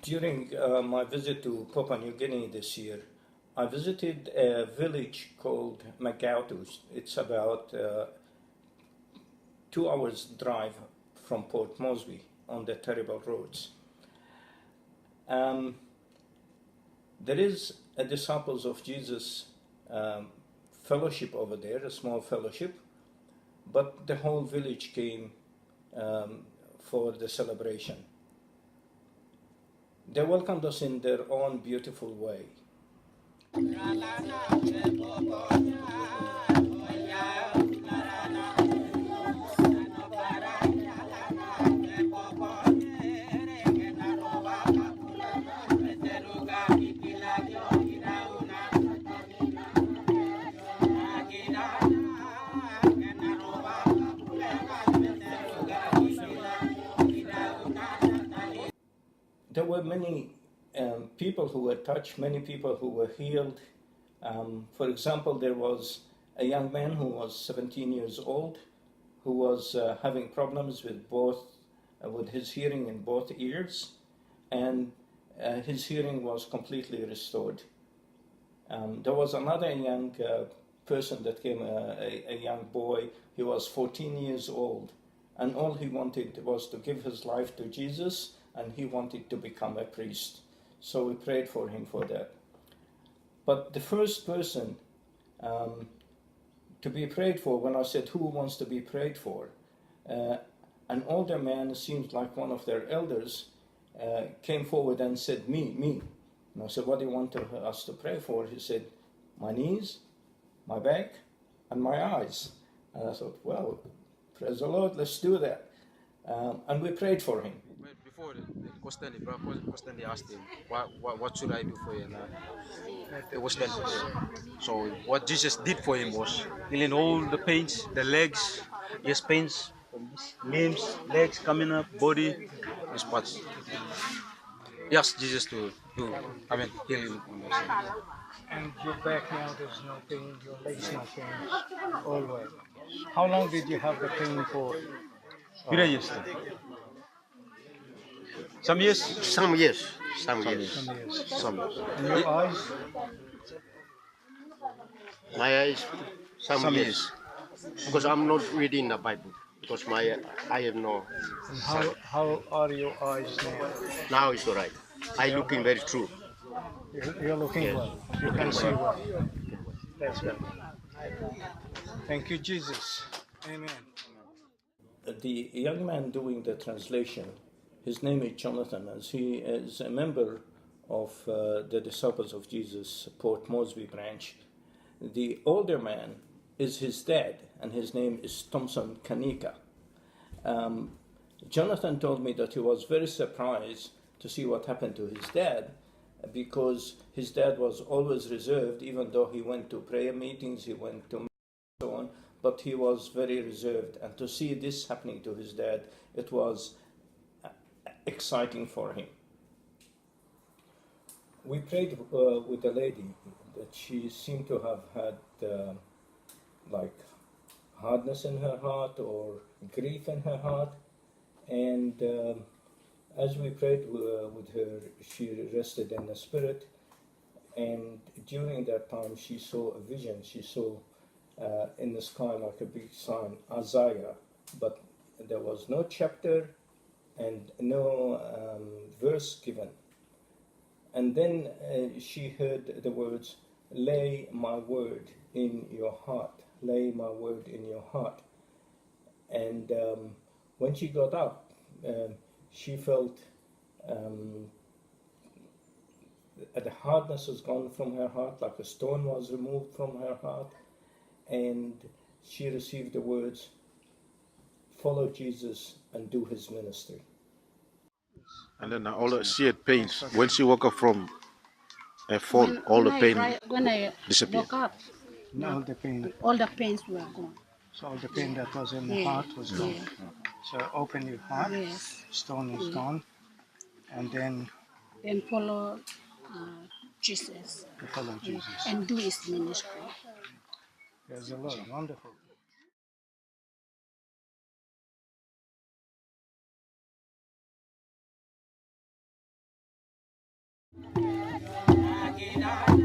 During my visit to Papua New Guinea this year, I visited a village called Magauto. It's about 2 hours drive from Port Moresby on the terrible roads. There is a Disciples of Jesus fellowship over there, a small fellowship, but the whole village came for the celebration. They welcomed us in their own beautiful way. There were many people who were touched, many people who were healed. For example, there was a young man who was 17 years old who was having problems with his hearing in both ears, and his hearing was completely restored. There was another young person that came, a young boy. He was 14 years old, and all he wanted was to give his life to Jesus, and he wanted to become a priest. So we prayed for him for that. But the first person to be prayed for, when I said, who wants to be prayed for? An older man, seems like one of their elders, came forward and said, me. And I said, what do you want us to pray for? He said, my knees, my back, and my eyes. And I thought, well, praise the Lord, let's do that. And we prayed for him. Before Costandi asked him, what should I do for you? It was then. So what Jesus did for him was healing all the pains, the legs, his pains, limbs, legs coming up, body, his parts. He asked Jesus to heal him on those things. And your back now, there's no pain, your legs no pain, all right. How long did you have the pain for? 3 years. Some years. Some years. And your eyes? My eyes, some years. Because I'm not reading the Bible. Because I have no. And how are your eyes now? Now it's all right. I looking very true. You're looking well. You can see well. That's good. Thank you, Jesus. Amen. The young man doing the translation, his name is Jonathan, as he is a member of the Disciples of Jesus Port Moresby branch. The older man is his dad, and his name is Thomson Kunika. Jonathan told me that he was very surprised to see what happened to his dad, because his dad was always reserved, even though he went to prayer meetings, he went to so on, but he was very reserved. And to see this happening to his dad, it was exciting for him. We prayed with the lady that she seemed to have had like hardness in her heart or grief in her heart, and as we prayed with her, she rested in the spirit, and during that time she saw a vision. She saw in the sky like a big sign, Isaiah, but there was no chapter and no verse given. And then she heard the words, lay my word in your heart, lay my word in your heart. And when she got up, she felt the hardness was gone from her heart, like a stone was removed from her heart, and she received the words, follow Jesus and do his ministry. And then she had pains. When she woke up from a fall, all the pain when I disappeared. woke up, all the pains were gone. So all the pain that was in the heart was gone. Yeah. So open your heart, Yes. stone is gone, and then follow Jesus. you follow Jesus. And do his ministry. Praise the Lord, wonderful. Amen.